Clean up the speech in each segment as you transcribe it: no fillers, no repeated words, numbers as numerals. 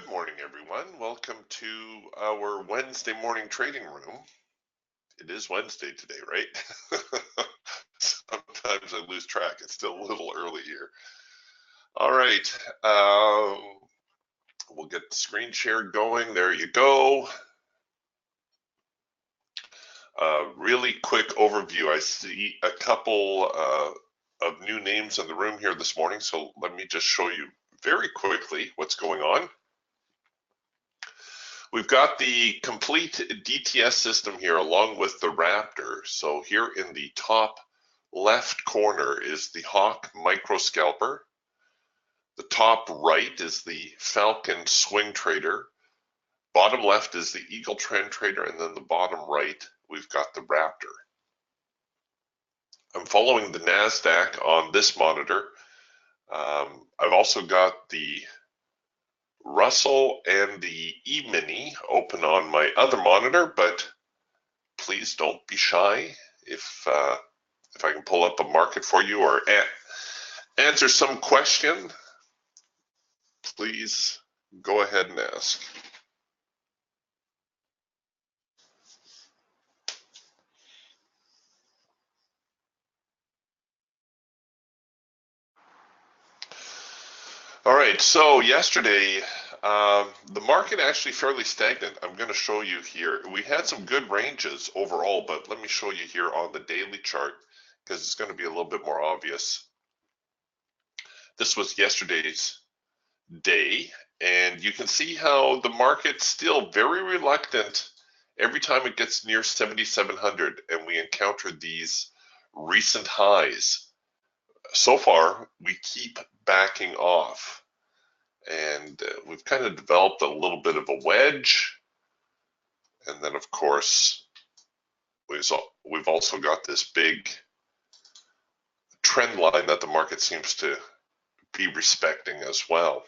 Good morning, everyone. Welcome to our Wednesday morning trading room. It is Wednesday today, right? Sometimes I lose track. It's still a little early here. All right. We'll get the screen share going. There you go. Really quick overview. I see a couple of new names in the room here this morning, so let me just show you very quickly what's going on. We've got the complete DTS system here along with the Raptor. So here in the top left corner is the Hawk Micro Scalper. The top right is the Falcon Swing Trader. Bottom left is the Eagle Trend Trader, and then the bottom right, we've got the Raptor. I'm following the NASDAQ on this monitor. I've also got the Russell and the E-mini open on my other monitor, but please don't be shy. If I can pull up a market for you or answer some question, please go ahead and ask. All right, so yesterday, the market actually fairly stagnant. I'm going to show you here. We had some good ranges overall, but let me show you here on the daily chart because it's going to be a little bit more obvious. This was yesterday's day, and you can see how the market's still very reluctant every time it gets near 7,700 and we encounter these recent highs. So far, we keep backing off, and we've kind of developed a little bit of a wedge. And then, of course, we've also got this big trend line that the market seems to be respecting as well.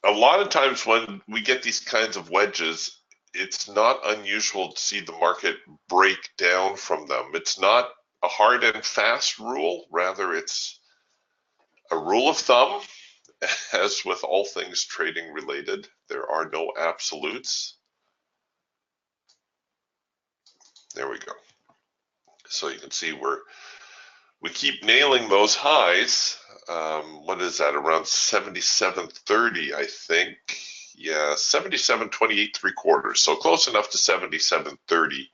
A lot of times when we get these kinds of wedges, it's not unusual to see the market break down from them. It's not a hard and fast rule, rather it's a rule of thumb. As with all things trading related, there are no absolutes. There we go. So you can see we keep nailing those highs. What is that, around 77.30, I think? Yeah, 77.28 3/4. So close enough to 77.30.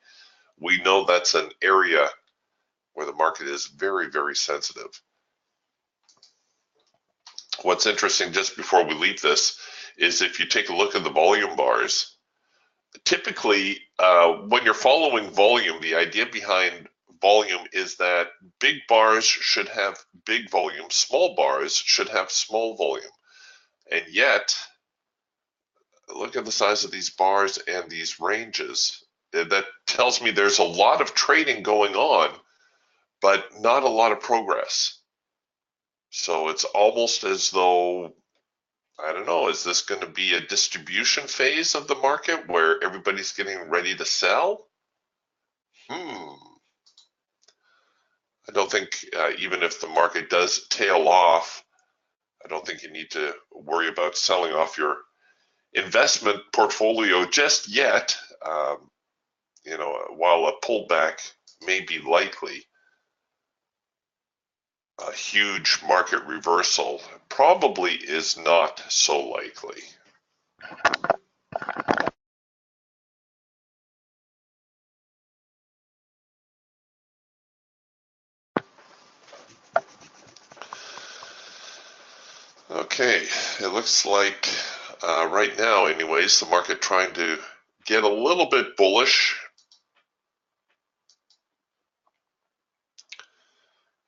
We know that's an area where the market is very, very sensitive. What's interesting, just before we leave this, is if you take a look at the volume bars, typically when you're following volume, the idea behind volume is that big bars should have big volume, small bars should have small volume. And yet, look at the size of these bars and these ranges. That tells me there's a lot of trading going on, but not a lot of progress. So it's almost as though, I don't know, is this going to be a distribution phase of the market where everybody's getting ready to sell? I don't think even if the market does tail off, I don't think you need to worry about selling off your investment portfolio just yet. You know, while a pullback may be likely, a huge market reversal probably is not so likely. Okay, it looks like right now anyways, the market trying to get a little bit bullish.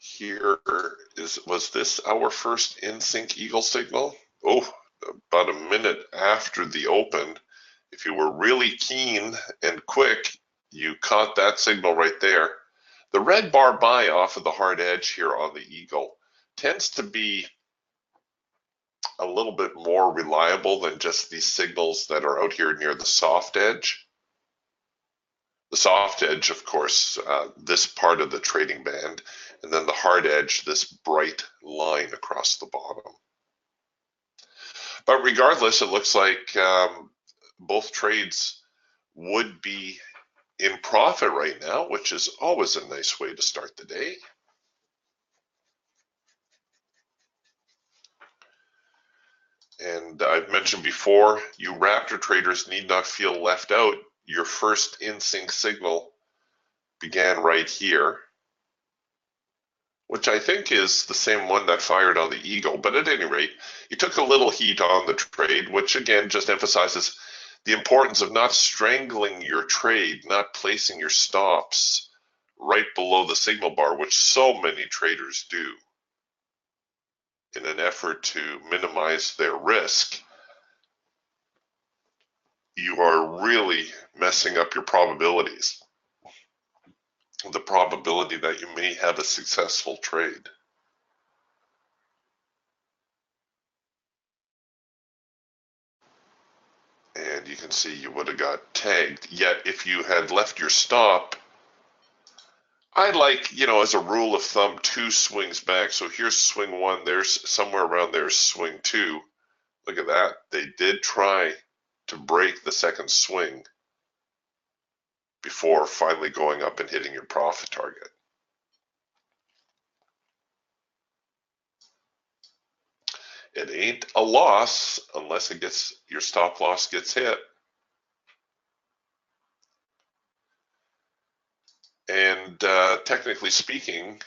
Here was this our first in-sync eagle signal? Oh, about a minute after the open. If you were really keen and quick, you caught that signal right there. The red bar buy off of the hard edge here on the eagle tends to be a little bit more reliable than just these signals that are out here near the soft edge. The soft edge, of course, this part of the trading band, and then the hard edge, this bright line across the bottom. But regardless, it looks like both trades would be in profit right now, which is always a nice way to start the day. And I've mentioned before, you Raptor traders need not feel left out. Your first in-sync signal began right here, which I think is the same one that fired on the Eagle. But at any rate, you took a little heat on the trade, which again just emphasizes the importance of not strangling your trade, not placing your stops right below the signal bar, which so many traders do in an effort to minimize their risk. You are really messing up your probabilities, the probability that you may have a successful trade. And you can see you would have got tagged. Yet if you had left your stop, I like, as a rule of thumb, 2 swings back. So here's swing 1, there's somewhere around there swing 2. Look at that. They did try to break the second swing before finally going up and hitting your profit target. It ain't a loss unless your stop loss gets hit. And technically speaking,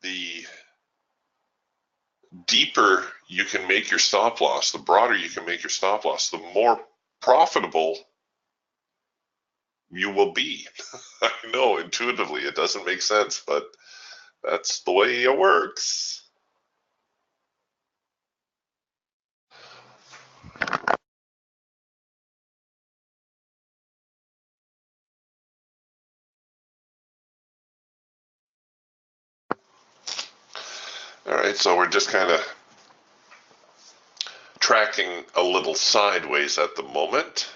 the deeper you can make your stop loss, the broader you can make your stop loss, the more profitable you will be. I know intuitively it doesn't make sense, but that's the way it works. All right, so we're just kind of tracking a little sideways at the moment.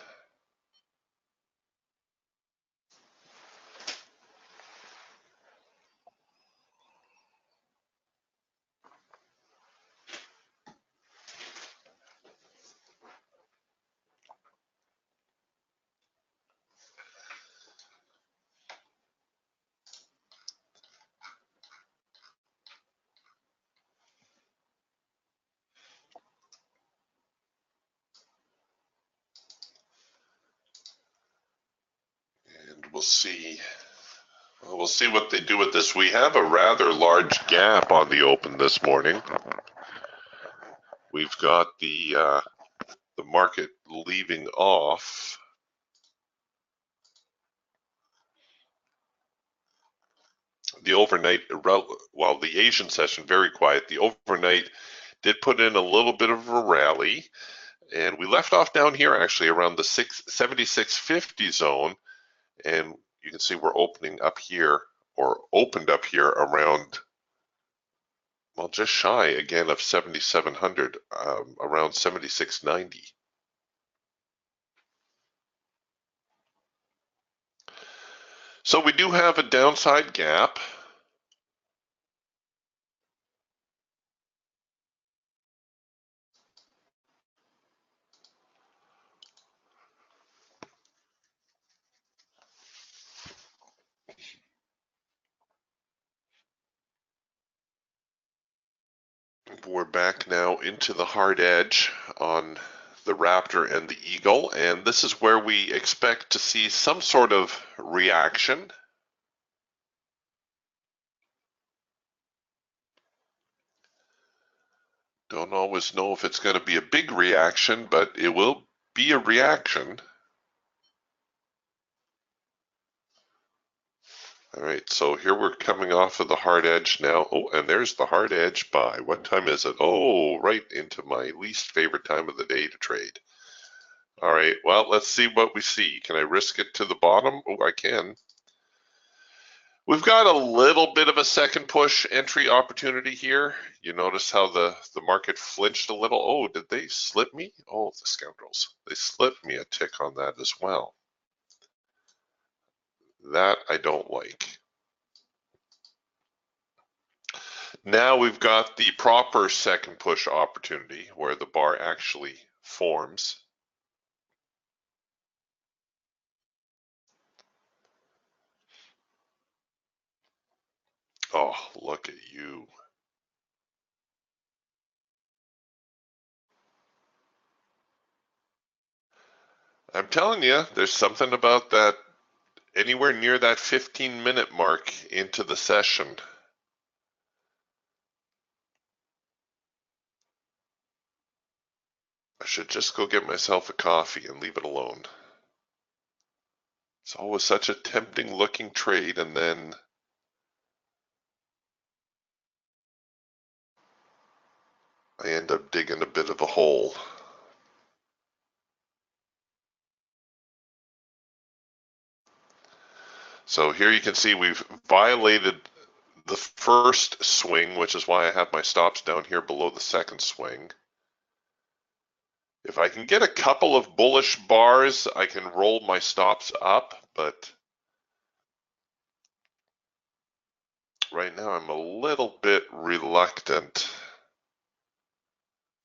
And we'll see what they do with this. We have a rather large gap on the open this morning. We've got the market leaving off the overnight. While the Asian session very quiet, the overnight did put in a little bit of a rally, and we left off down here actually around the 7650 zone, and you can see we're opening up here, or opened up here around, well, just shy again of 7700, around 7690. So we do have a downside gap. We're back now into the hard edge on the Raptor and the Eagle, and this is where we expect to see some sort of reaction. Don't always know if it's going to be a big reaction, but it will be a reaction. All right, so here we're coming off of the hard edge now. Oh, and there's the hard edge buy. What time is it? Oh, right into my least favorite time of the day to trade. All right, well, let's see what we see. Can I risk it to the bottom? Oh, I can. We've got a little bit of a second push entry opportunity here. You notice how the market flinched a little. Oh, did they slip me? Oh, the scoundrels. They slipped me a tick on that as well. That I don't like. Now we've got the proper second push opportunity where the bar actually forms. Oh, look at you. I'm telling you, there's something about that anywhere near that 15-minute mark into the session. I should just go get myself a coffee and leave it alone. It's always such a tempting looking trade, and then I end up digging a bit of a hole. So here you can see we've violated the first swing, which is why I have my stops down here below the second swing. If I can get a couple of bullish bars, I can roll my stops up, but right now I'm a little bit reluctant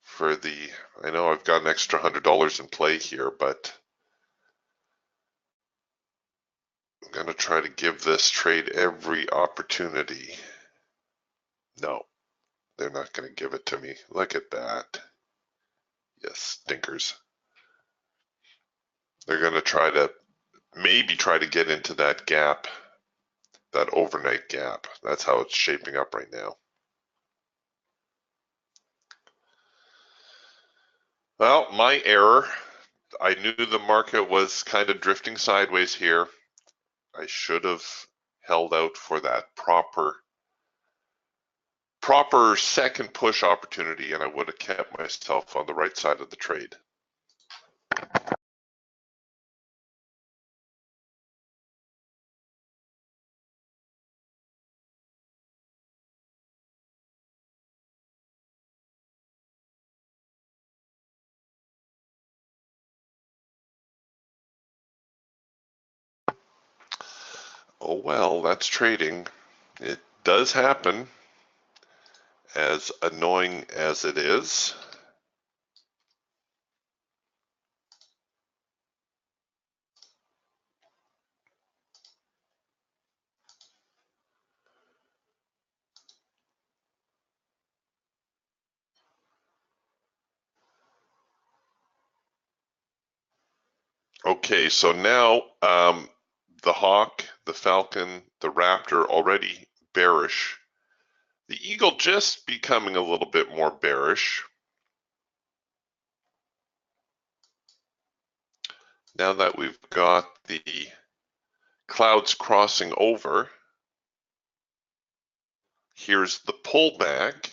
for the, I know I've got an extra $100 in play here, but I'm going to try to give this trade every opportunity. No, they're not going to give it to me. Look at that. Yes, stinkers. They're going to try to maybe try to get into that gap, that overnight gap. That's how it's shaping up right now. Well, my error. I knew the market was kind of drifting sideways here. I should have held out for that proper second push opportunity, and I would have kept myself on the right side of the trade. Oh well, that's trading. It does happen, as annoying as it is. Okay, so now the Hawk, the Falcon, the Raptor already bearish. The Eagle just becoming a little bit more bearish. Now that we've got the clouds crossing over, here's the pullback.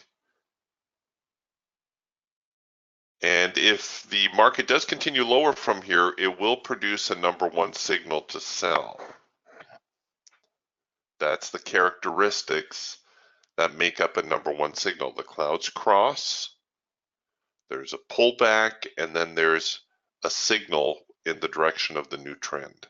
And if the market does continue lower from here, it will produce a number one signal to sell. That's the characteristics that make up a number one signal. The clouds cross, there's a pullback, and then there's a signal in the direction of the new trend.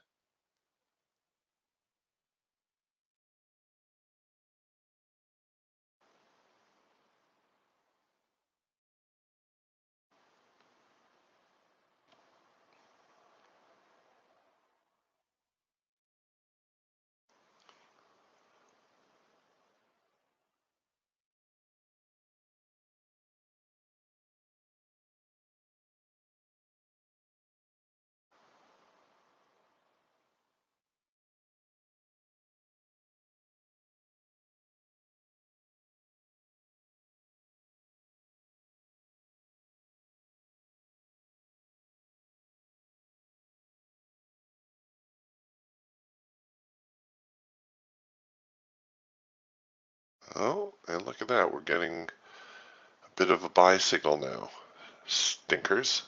Oh, and look at that. We're getting a bit of a buy signal now. Stinkers.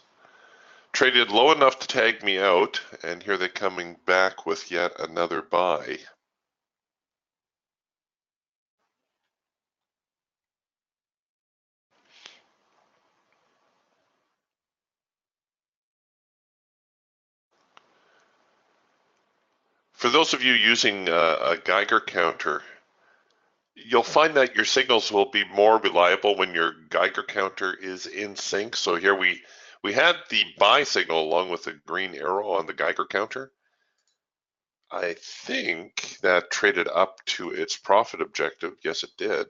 Traded low enough to tag me out, and here they're coming back with yet another buy. For those of you using a Geiger counter, you'll find that your signals will be more reliable when your Geiger counter is in sync. So here we We had the buy signal along with the green arrow on the Geiger counter. I think that traded up to its profit objective. Yes, it did.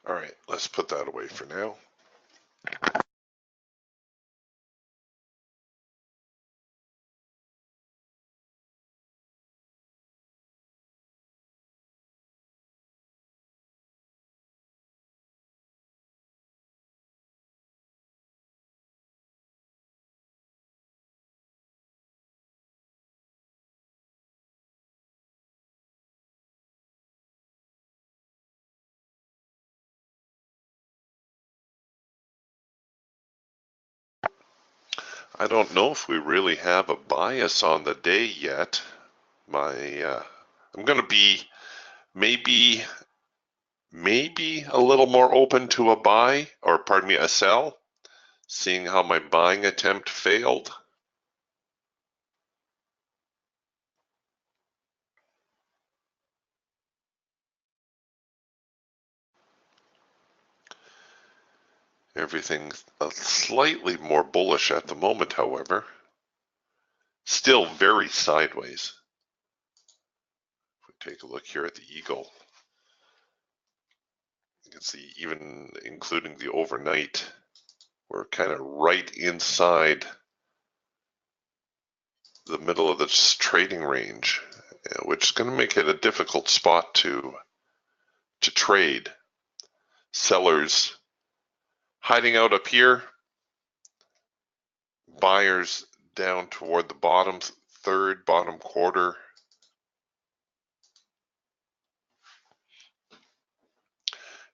All right, let's put that away for now. I don't know if we really have a bias on the day yet. I'm going to be maybe a little more open to a buy, or pardon me, a sell, seeing how my buying attempt failed. Everything's slightly more bullish at the moment, however. Still very sideways. If we take a look here at the Eagle, you can see even including the overnight, we're kind of right inside the middle of this trading range, which is going to make it a difficult spot to trade. Sellers hiding out up here, buyers down toward the bottom third, bottom quarter,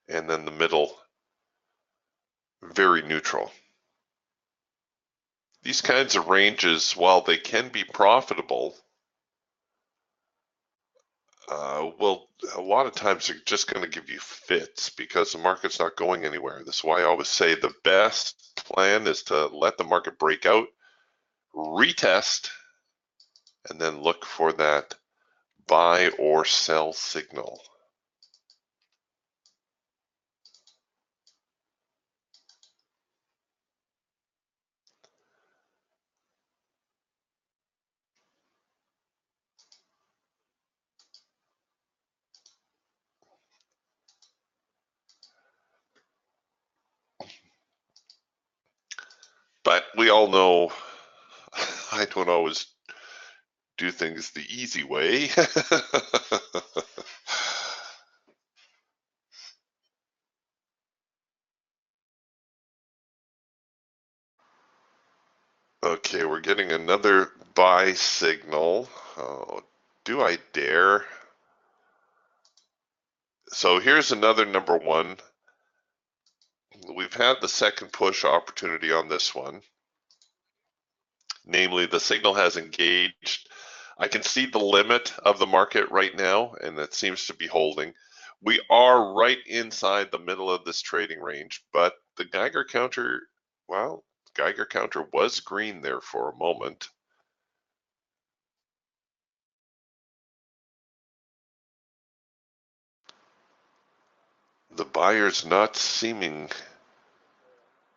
and then the middle very neutral. These kinds of ranges, while they can be profitable, well, a lot of times they're just going to give you fits because the market's not going anywhere. This is why I always say the best plan is to let the market break out, retest, and then look for that buy or sell signal. But we all know I don't always do things the easy way. Okay, we're getting another buy signal. Oh, do I dare? So here's another number one. We've had the second push opportunity on this one. Namely, the signal has engaged. I can see the limit of the market right now, and it seems to be holding. We are right inside the middle of this trading range, but the Geiger counter, well, Geiger counter was green there for a moment. The buyer's not seeming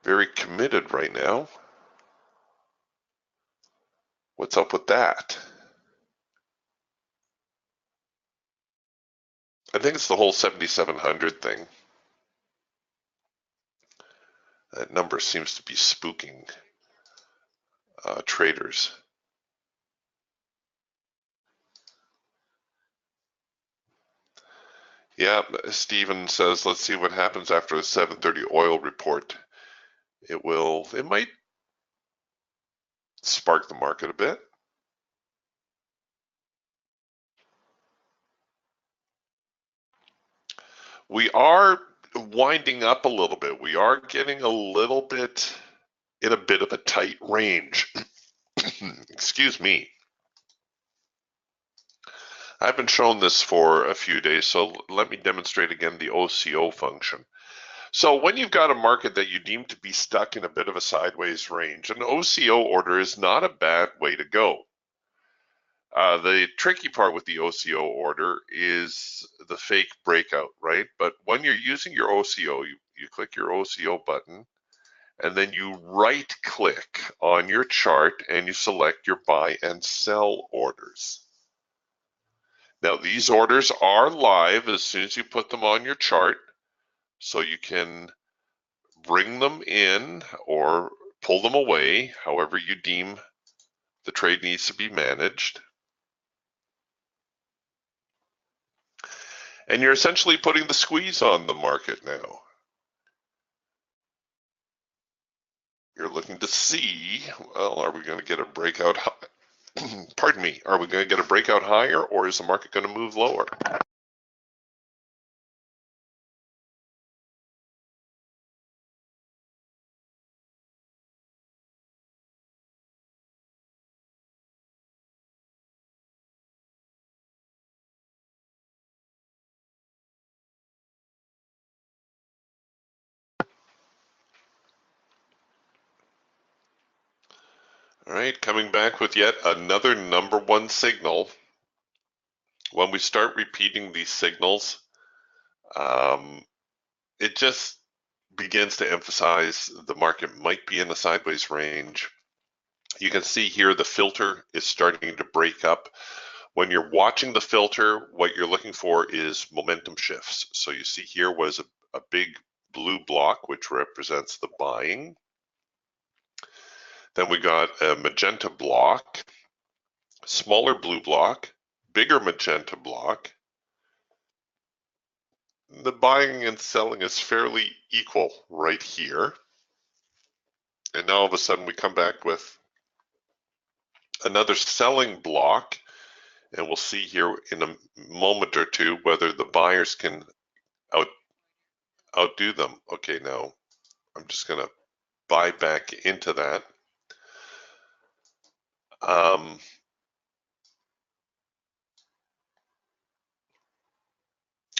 very committed right now. What's up with that? I think it's the whole 7,700 thing. That number seems to be spooking traders. Yeah, Steven says, let's see what happens after the 7:30 oil report. It might spark the market a bit. We are winding up a little bit. We are getting a little bit in a bit of a tight range. Excuse me. I've been shown this for a few days, so let me demonstrate again the OCO function. So when you've got a market that you deem to be stuck in a bit of a sideways range, an OCO order is not a bad way to go. The tricky part with the OCO order is the fake breakout, right? But when you're using your OCO, you click your OCO button, and then you right click on your chart and you select your buy and sell orders. Now these orders are live as soon as you put them on your chart, so you can bring them in or pull them away, however you deem the trade needs to be managed. And you're essentially putting the squeeze on the market now. You're looking to see, well, are we going to get a breakout high? Pardon me, are we going to get a breakout higher, or is the market going to move lower? All right, coming back with yet another number one signal. When we start repeating these signals, it just begins to emphasize the market might be in a sideways range. You can see here the filter is starting to break up. When you're watching the filter, what you're looking for is momentum shifts. So you see here was a big blue block, which represents the buying. Then we got a magenta block, smaller blue block, bigger magenta block. The buying and selling is fairly equal right here. And now all of a sudden we come back with another selling block, and we'll see here in a moment or two whether the buyers can outdo them. Okay, now I'm just going to buy back into that.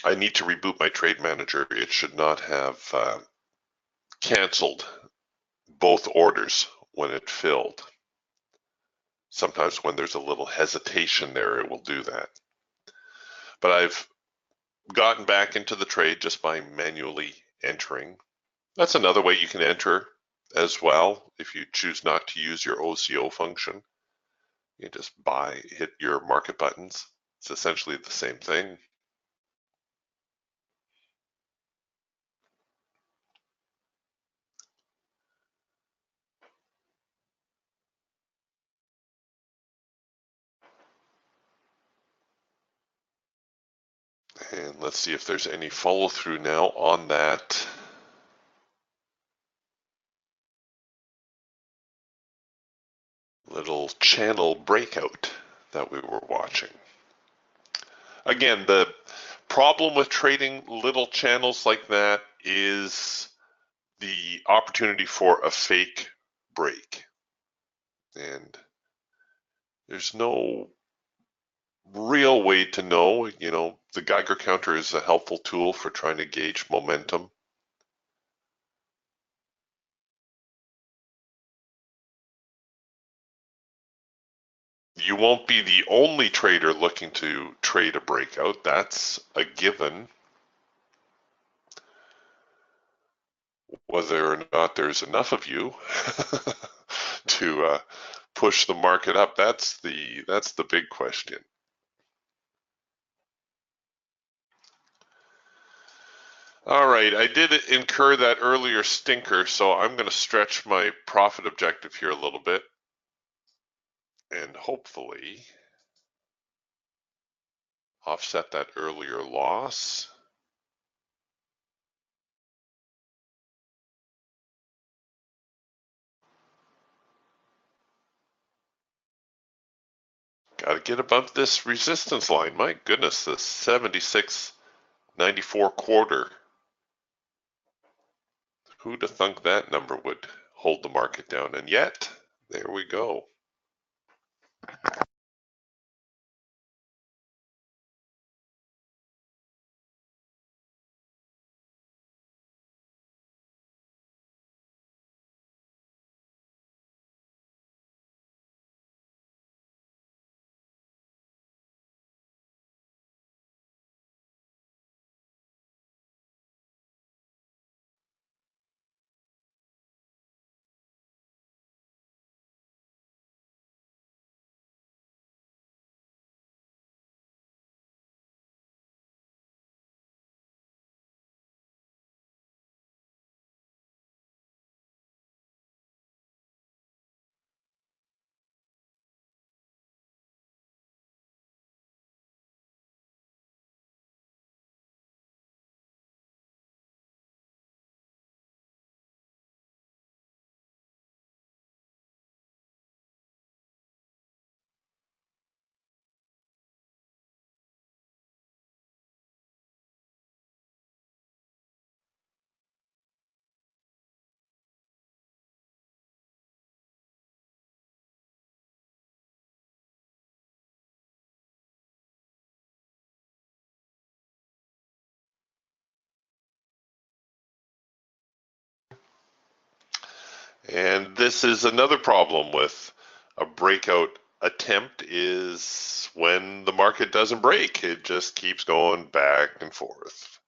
I need to reboot my trade manager. It should not have canceled both orders when it filled. Sometimes when there's a little hesitation there, it will do that. But I've gotten back into the trade just by manually entering. That's another way you can enter as well if you choose not to use your OCO function. You just hit your market buttons. It's essentially the same thing. And let's see if there's any follow through now on that little channel breakout that we were watching. Again, the problem with trading little channels like that is the opportunity for a fake break. And there's no real way to know. You know, the Geiger counter is a helpful tool for trying to gauge momentum. You won't be the only trader looking to trade a breakout. That's a given. Whether or not there's enough of you to push the market up, that's the big question. All right, I did incur that earlier stinker, so I'm going to stretch my profit objective here a little bit, and hopefully offset that earlier loss. Got to get above this resistance line. My goodness, the 76.94 quarter. Who'd have thunk that number would hold the market down? And yet, there we go. And this is another problem with a breakout attempt, is when the market doesn't break, it just keeps going back and forth.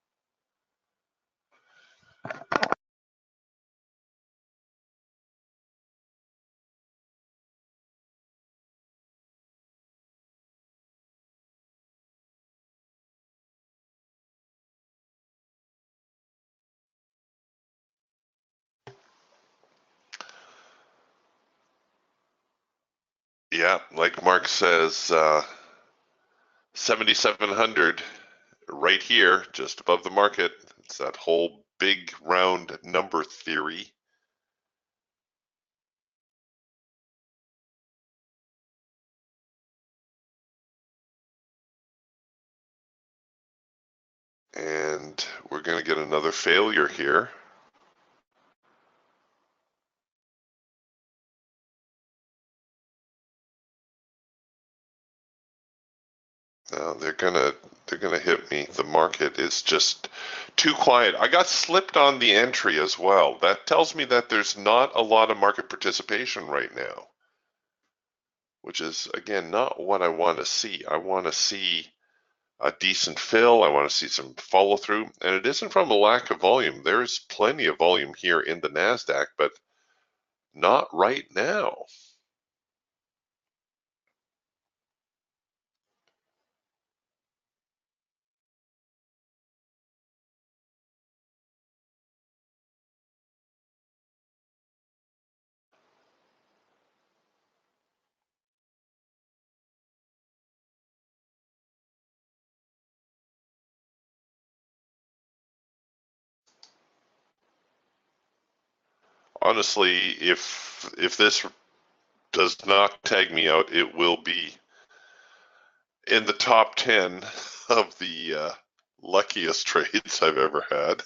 Yeah, like Mark says, 7,700 right here, just above the market. It's that whole big round number theory. And we're going to get another failure here. Now they're gonna hit me. The market is just too quiet. I got slipped on the entry as well. That tells me that there's not a lot of market participation right now, which is again not what I want to see. I want to see a decent fill. I want to see some follow through, and it isn't from a lack of volume. There's plenty of volume here in the Nasdaq, but not right now. Honestly, if this does not tag me out, it will be in the top 10 of the luckiest trades I've ever had.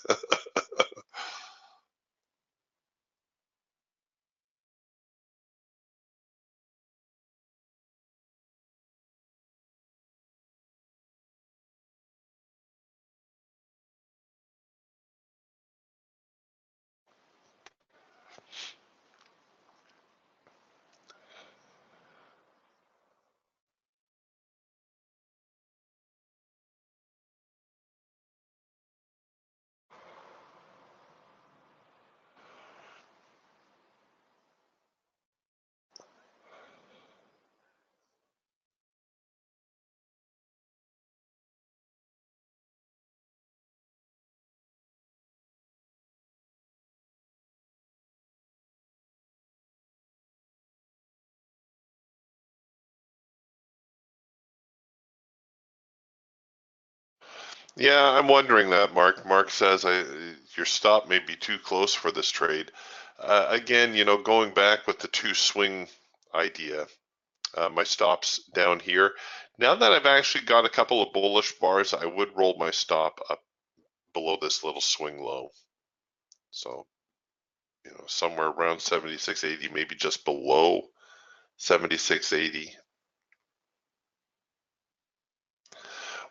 Yeah, I'm wondering that, Mark. Mark says your stop may be too close for this trade. Again, going back with the two swing idea, my stop's down here. Now that I've actually got a couple of bullish bars, I would roll my stop up below this little swing low. So, somewhere around 76.80, maybe just below 76.80.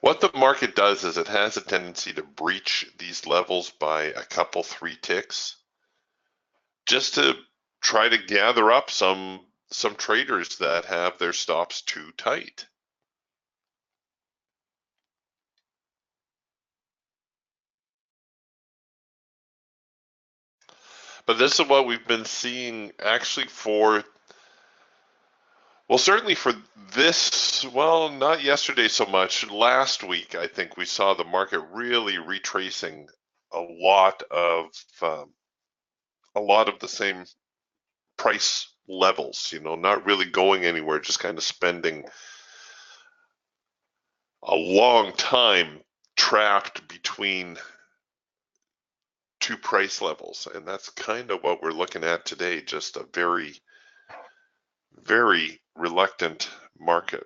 What the market does is it has a tendency to breach these levels by a couple, 3 ticks, just to try to gather up some traders that have their stops too tight. But this is what we've been seeing actually certainly for this, not yesterday so much. Last week, I think we saw the market really retracing a lot of um, the same price levels, not really going anywhere, just kind of spending a long time trapped between two price levels. And that's kind of what we're looking at today, just a very, very reluctant market.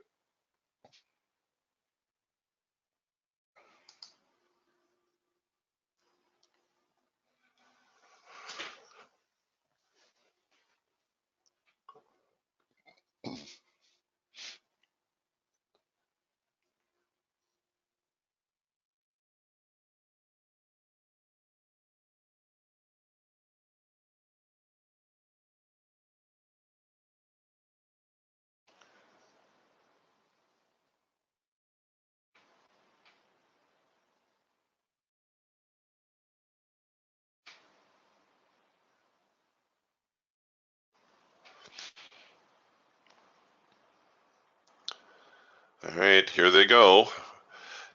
All right, here they go.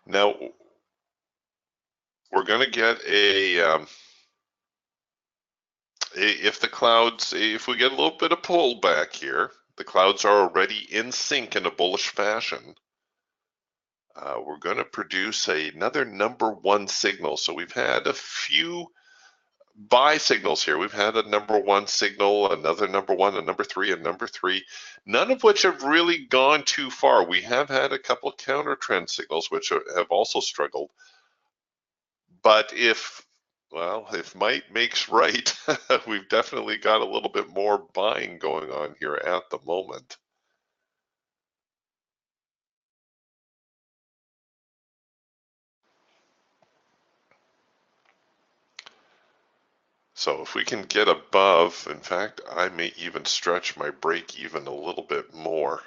Now we're going to get if the clouds, if we get a little bit of pullback here, the clouds are already in sync in a bullish fashion. We're going to produce another number one signal. So we've had a few buy signals here. We've had a number one signal, another number one, a number three, and number three, none of which have really gone too far. We have had a couple of counter trend signals which have also struggled. But if might makes right, we've definitely got a little bit more buying going on here at the moment. So if we can get above, in fact, I may even stretch my break even a little bit more.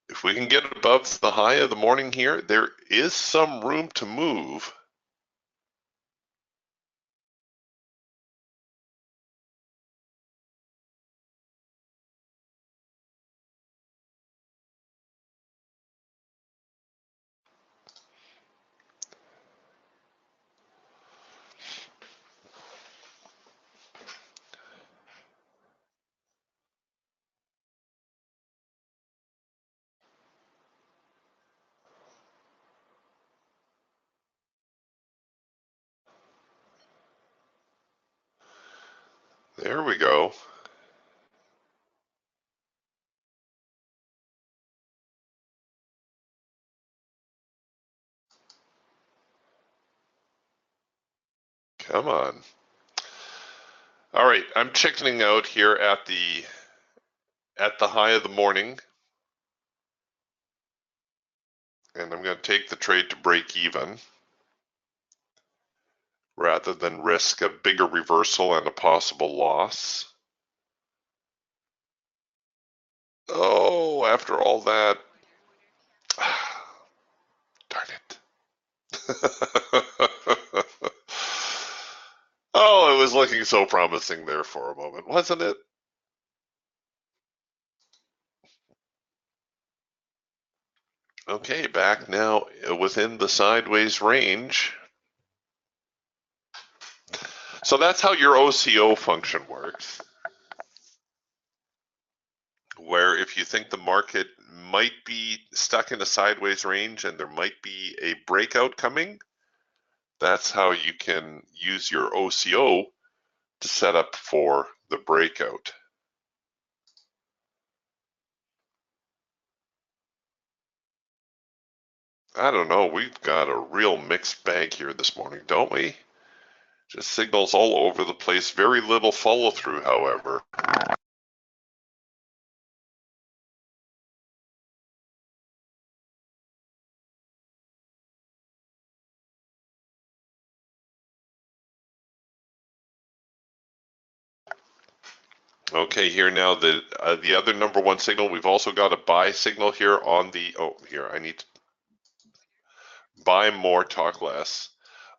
If we can get above the high of the morning here, there is some room to move. There we go. Come on. All right, I'm chickening out here at the high of the morning, and I'm going to take the trade to break even rather than risk a bigger reversal and a possible loss. Oh, after all that, darn it. Oh, it was looking so promising there for a moment, wasn't it? Okay, back now within the sideways range. So that's how your OCO function works, where if you think the market might be stuck in a sideways range and there might be a breakout coming, that's how you can use your OCO to set up for the breakout. I don't know, we've got a real mixed bag here this morning, don't we? Just signals all over the place, very little follow through, however. Okay, here now the other number one signal, we've also got a buy signal here on the, oh, here, I need to buy more, talk less.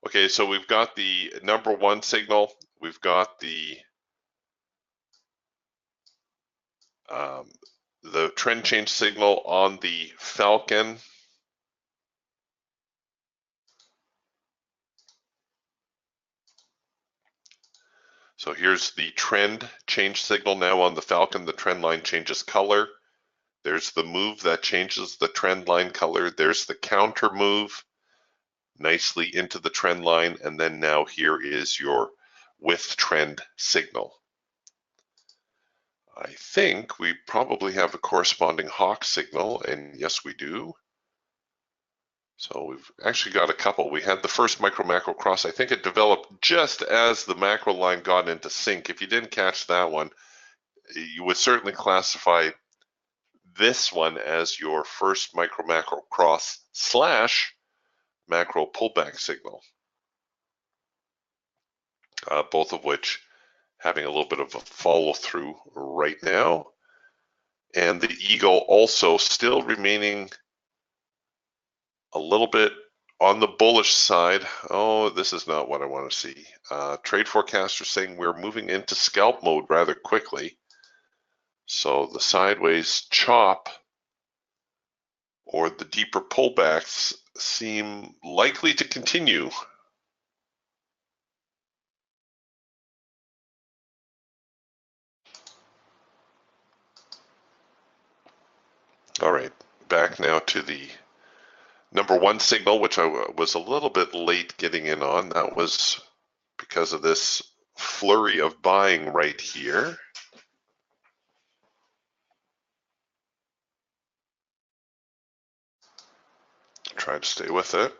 Okay, so we've got the number one signal, we've got the trend change signal on the Falcon. So here's the trend change signal now on the Falcon. The trend line changes color. There's the move that changes the trend line color. There's the counter move nicely into the trend line. And then now here is your with trend signal. I think we probably have a corresponding hawk signal, and yes, we do. So we've actually got a couple. We had the first micro-macro cross. I think it developed just as the macro line got into sync. If you didn't catch that one, you would certainly classify this one as your first micro-macro cross / macro pullback signal, both of which having a little bit of a follow through right now. And the eagle also still remaining a little bit on the bullish side. Oh, this is not what I want to see. Trade forecasters saying we're moving into scalp mode rather quickly. So the sideways chop or the deeper pullbacks seem likely to continue. All right, back now to the number one signal, which I was a little bit late getting in on. That was because of this flurry of buying right here. Try to stay with it.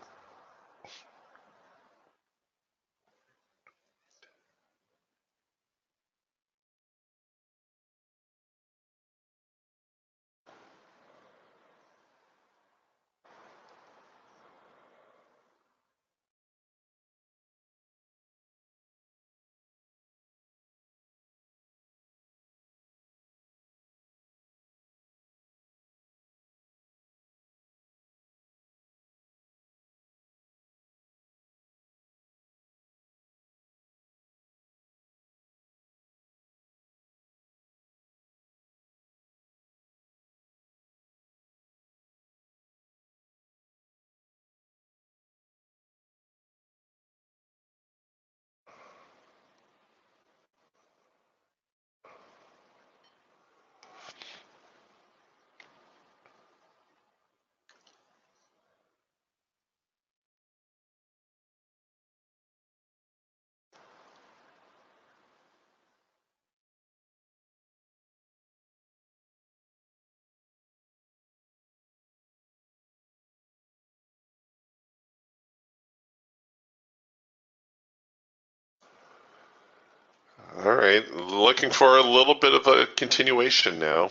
All right, looking for a little bit of a continuation now.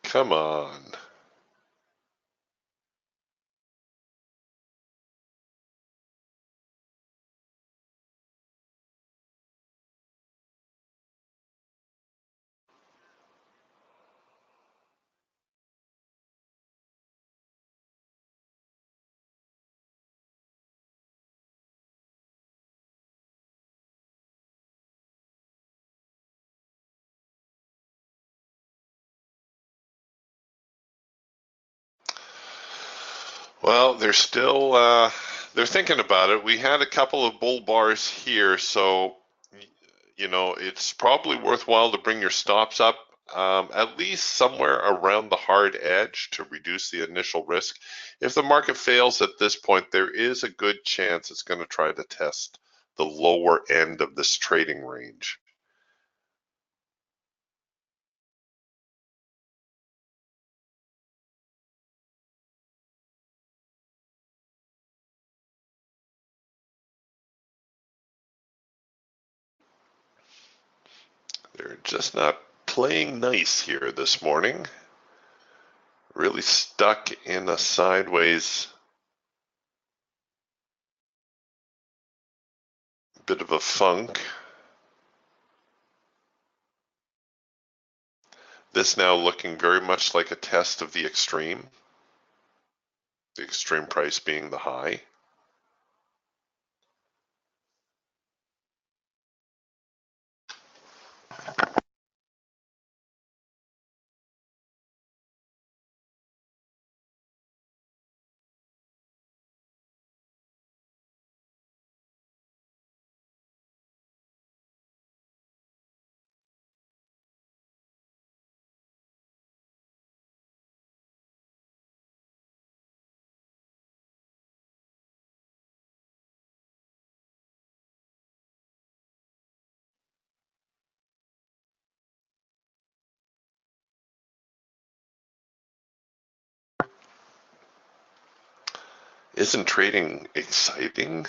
Come on. Well, they're thinking about it. We had a couple of bull bars here, so it's probably worthwhile to bring your stops up at least somewhere around the hard edge to reduce the initial risk. If the market fails at this point, there is a good chance it's going to try to test the lower end of this trading range. They're just not playing nice here this morning. Really stuck in a sideways bit of a funk. This now looking very much like a test of the extreme price being the high. Isn't trading exciting?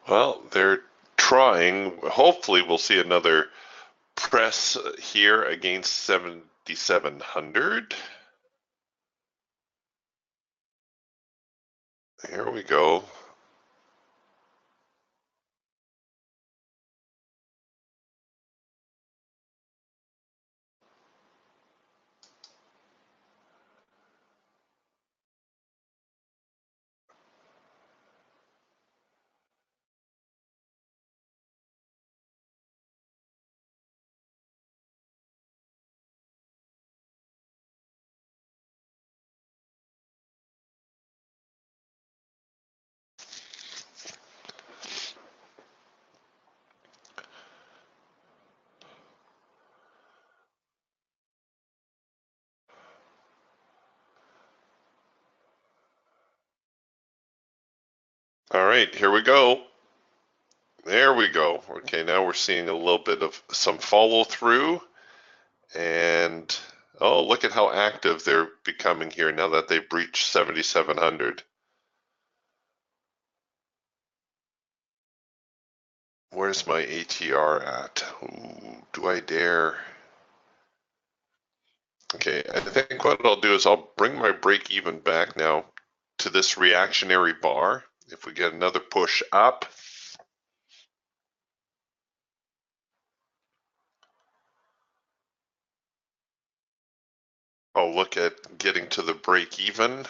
Well, they're trying. Hopefully, we'll see another press here against 7,700. Here we go. All right, here we go. There we go. Okay, now we're seeing a little bit of some follow through. And oh, look at how active they're becoming here now that they've breached 7,700. Where's my ATR at? Ooh, do I dare? Okay, I think what I'll do is I'll bring my break even back now to this reactionary bar. If we get another push up, I'll look at getting to the break even.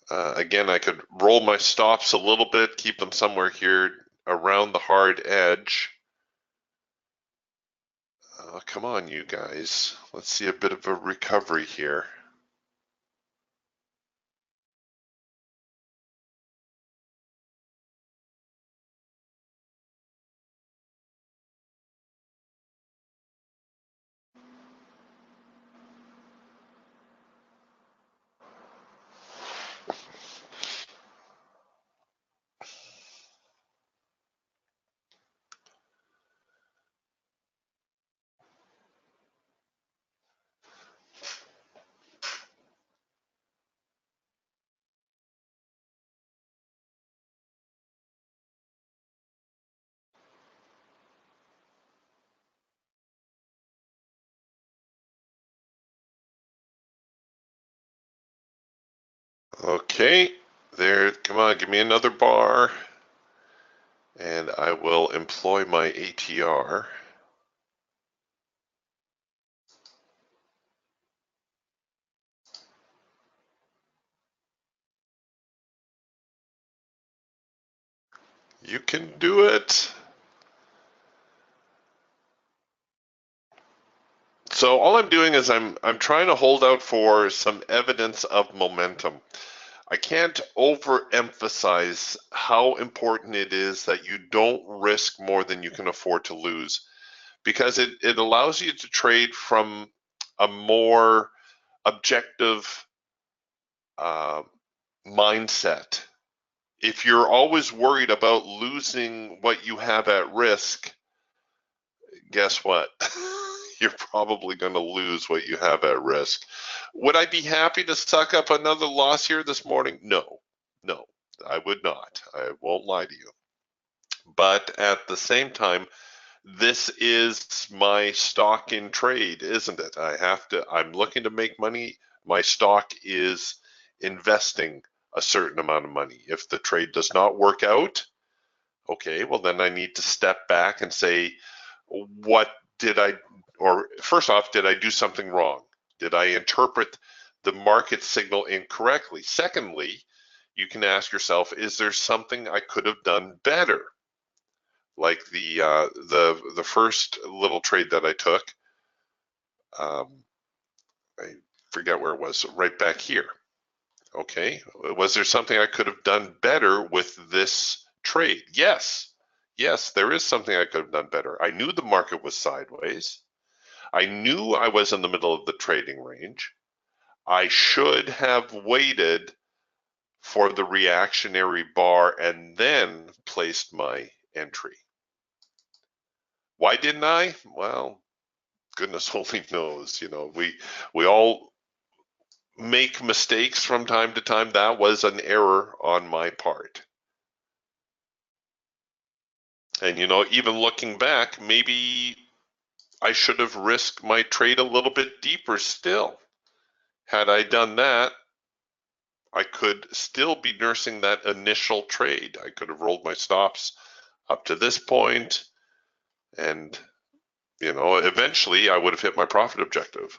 Again, I could roll my stops a little bit, keep them somewhere here around the hard edge. Come on, you guys. Let's see a bit of a recovery here. Okay, there, come on, give me another bar, and I will employ my ATR. You can do it. So all I'm doing is I'm trying to hold out for some evidence of momentum. I can't overemphasize how important it is that you don't risk more than you can afford to lose, because it allows you to trade from a more objective uh, mindset. If you're always worried about losing what you have at risk, guess what? You're probably going to lose what you have at risk. Would I be happy to suck up another loss here this morning? No, no, I would not. I won't lie to you. But at the same time, this is my stock in trade, isn't it? I'm looking to make money. My stock is investing a certain amount of money. If the trade does not work out, okay, well, then I need to step back and say, what did I, or first off, did I do something wrong? Did I interpret the market signal incorrectly? Secondly, you can ask yourself, is there something I could have done better? Like the first little trade that I took, I forget where it was, right back here. Okay, was there something I could have done better with this trade? Yes, yes, there is something I could have done better. I knew the market was sideways. I knew I was in the middle of the trading range. I should have waited for the reactionary bar and then placed my entry. Why didn't I? Well, goodness only knows. You know, we all make mistakes from time to time. That was an error on my part. And you know, even looking back, maybe I should have risked my trade a little bit deeper still. Had I done that, I could still be nursing that initial trade. I could have rolled my stops up to this point, and you know, eventually I would have hit my profit objective.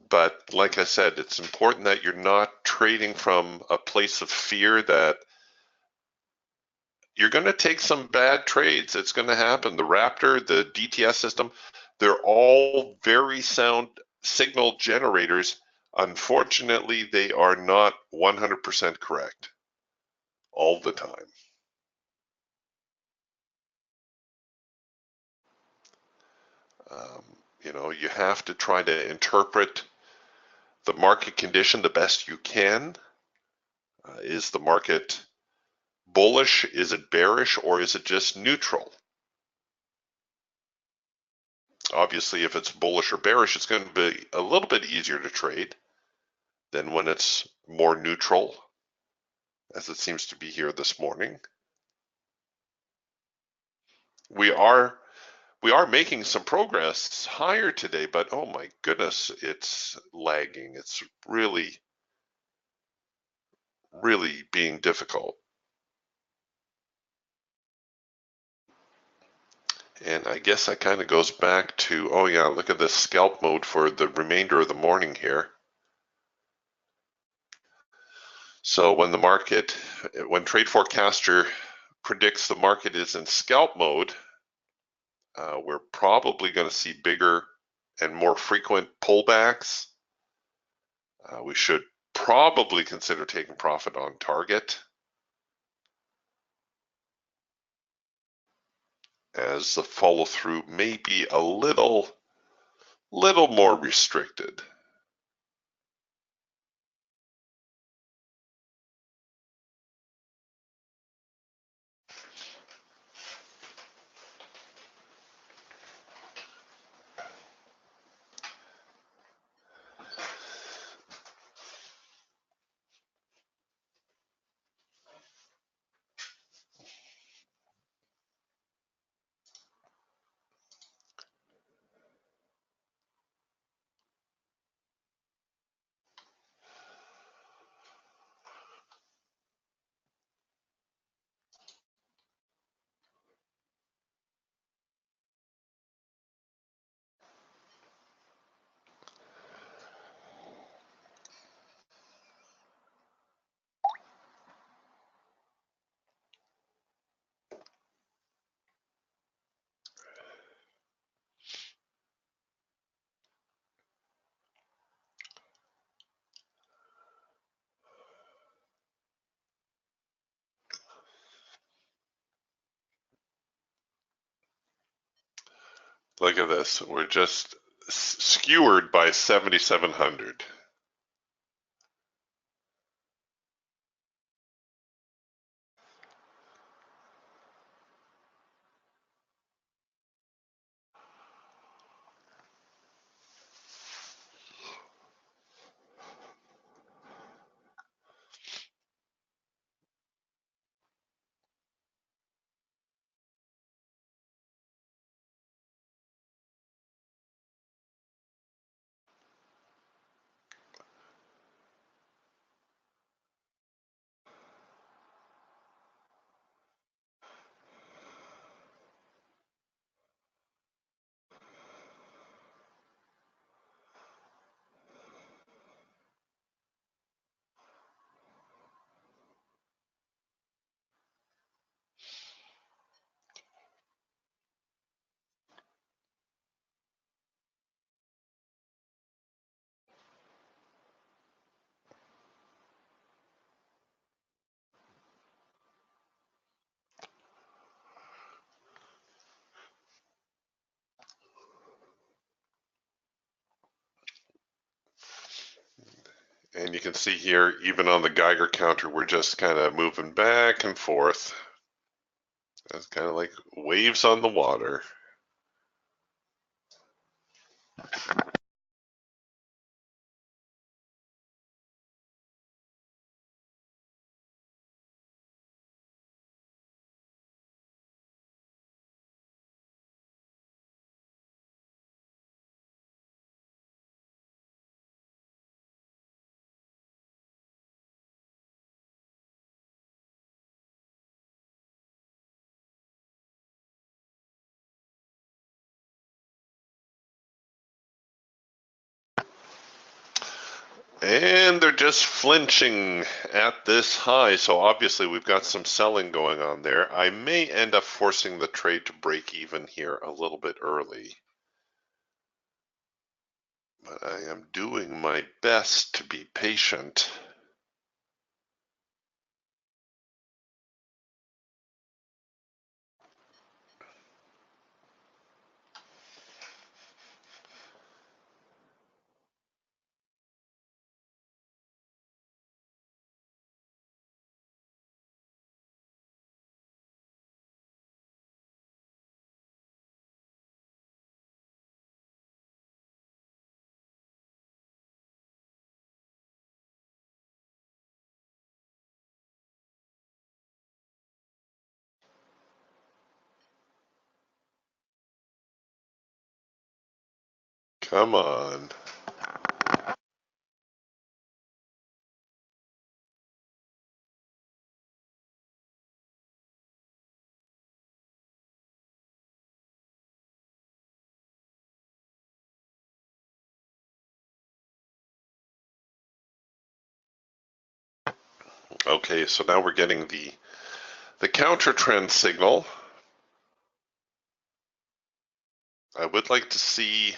But like I said, it's important that you're not trading from a place of fear that you're going to take some bad trades. It's going to happen. The Raptor, the DTS system, they're all very sound signal generators. Unfortunately, they are not 100% correct all the time. Um, you know, you have to try to interpret the market condition the best you can. Is the market bullish? Is it bearish? Or is it just neutral? Obviously, if it's bullish or bearish, it's going to be a little bit easier to trade than when it's more neutral, as it seems to be here this morning. We are making some progress higher today, but oh my goodness, it's lagging. It's really being difficult. And I guess that kind of goes back to, oh yeah, look at this scalp mode for the remainder of the morning here. So when Trade Forecaster predicts the market is in scalp mode, we're probably going to see bigger and more frequent pullbacks. We should probably consider taking profit on target, as the follow through may be a little more restricted. Look at this. We're just skewered by 7,700. And you can see here, even on the Geiger counter, we're just kind of moving back and forth. It's kind of like waves on the water. And they're just flinching at this high, so obviously we've got some selling going on there. I may end up forcing the trade to break even here a little bit early. But I am doing my best to be patient. Come on. Okay, so now we're getting the counter trend signal. I would like to see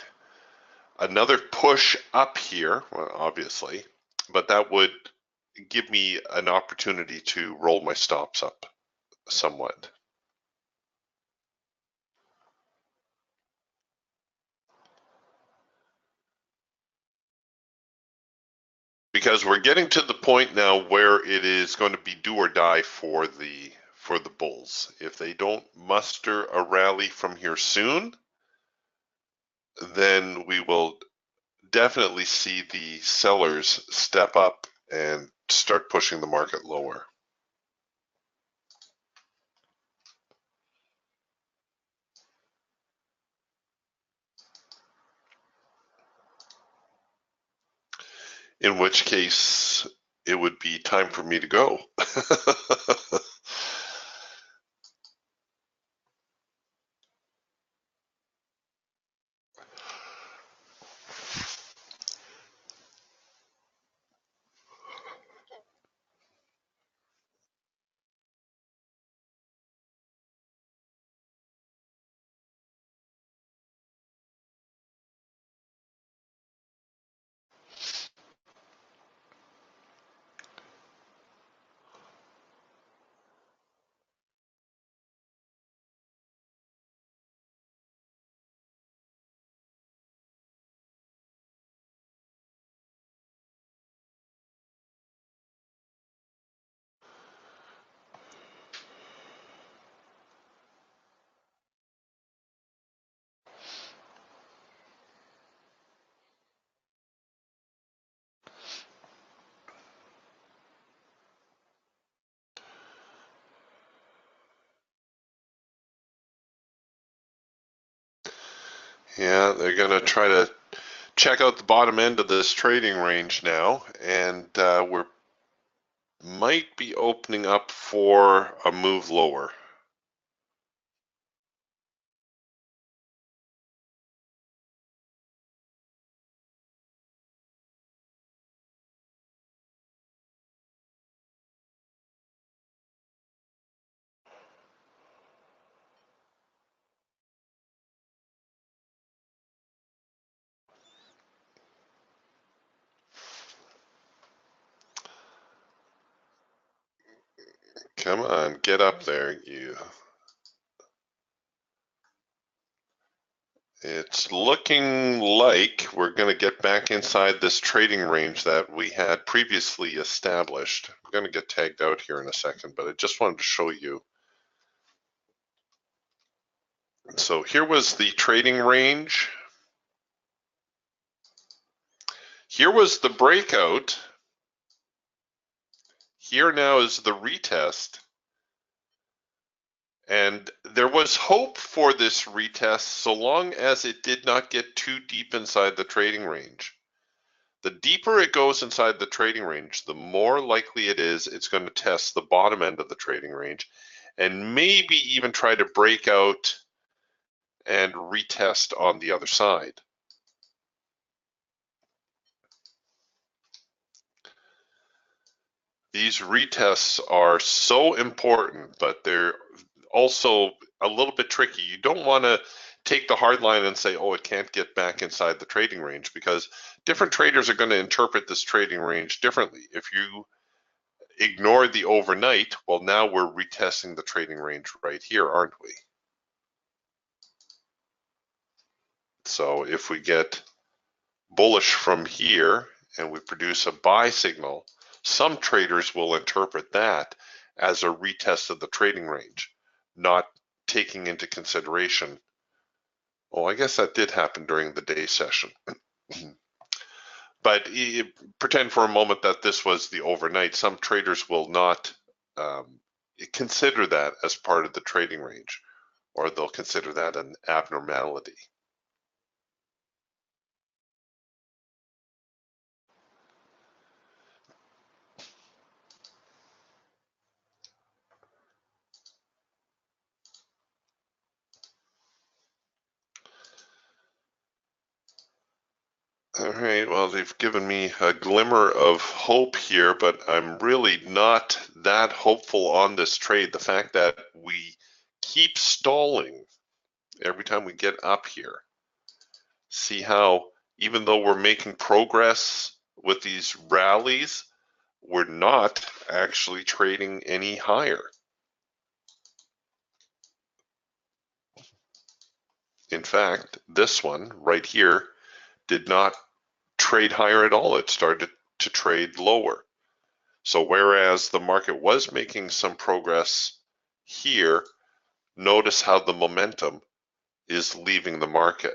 another push up here, well, obviously, but that would give me an opportunity to roll my stops up somewhat. Because we're getting to the point now where it is going to be do or die for the bulls. If they don't muster a rally from here soon, then we will definitely see the sellers step up and start pushing the market lower. In which case, it would be time for me to go. Yeah, they're going to try to check out the bottom end of this trading range now, and we're might be opening up for a move lower. Come on, get up there, you. It's looking like we're going to get back inside this trading range that we had previously established. I'm going to get tagged out here in a second, but I just wanted to show you. So here was the trading range. Here was the breakout. Here now is the retest. And there was hope for this retest so long as it did not get too deep inside the trading range. The deeper it goes inside the trading range, the more likely it is it's going to test the bottom end of the trading range and maybe even try to break out and retest on the other side. These retests are so important, but they're also a little bit tricky. You don't want to take the hard line and say, oh, it can't get back inside the trading range, because different traders are going to interpret this trading range differently. If you ignore the overnight, well, now we're retesting the trading range right here, aren't we? So if we get bullish from here and we produce a buy signal, some traders will interpret that as a retest of the trading range, not taking into consideration, oh, I guess that did happen during the day session. But pretend for a moment that this was the overnight. Some traders will not consider that as part of the trading range, or they'll consider that an abnormality. All right, well, they've given me a glimmer of hope here, but I'm really not that hopeful on this trade. The fact that we keep stalling every time we get up here. See how, even though we're making progress with these rallies, we're not actually trading any higher. In fact, this one right here did not trade higher at all. It started to trade lower. So whereas the market was making some progress here, notice how the momentum is leaving the market.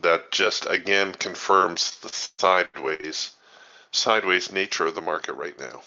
That just again confirms the sideways nature of the market right now.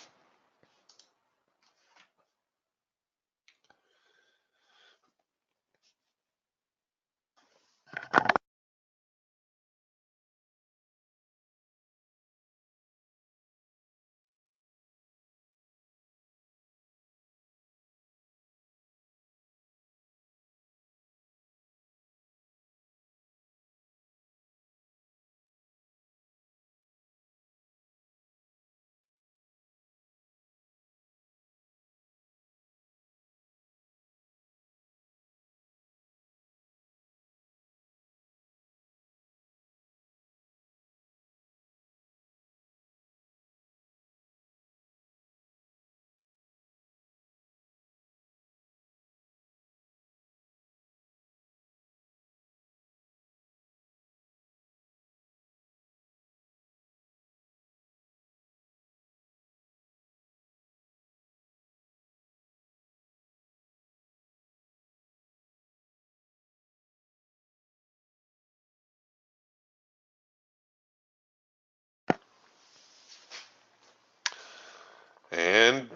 And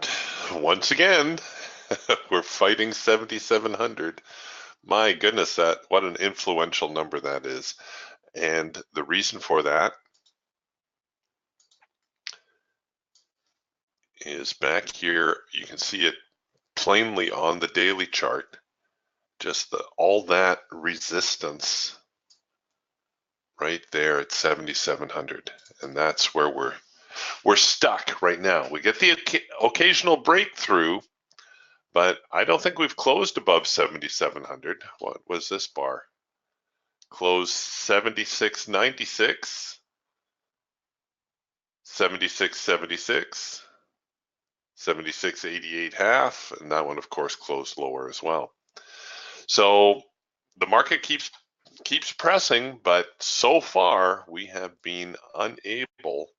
once again, we're fighting 7,700. My goodness, what an influential number that is. And the reason for that is back here. You can see it plainly on the daily chart. Just all that resistance right there at 7,700, and that's where we're stuck right now. We get the occasional breakthrough, but I don't think we've closed above 7,700. What was this bar? Closed 76.96, 76.76, 76.88 half, and that one, of course, closed lower as well. So the market keeps pressing, but so far we have been unable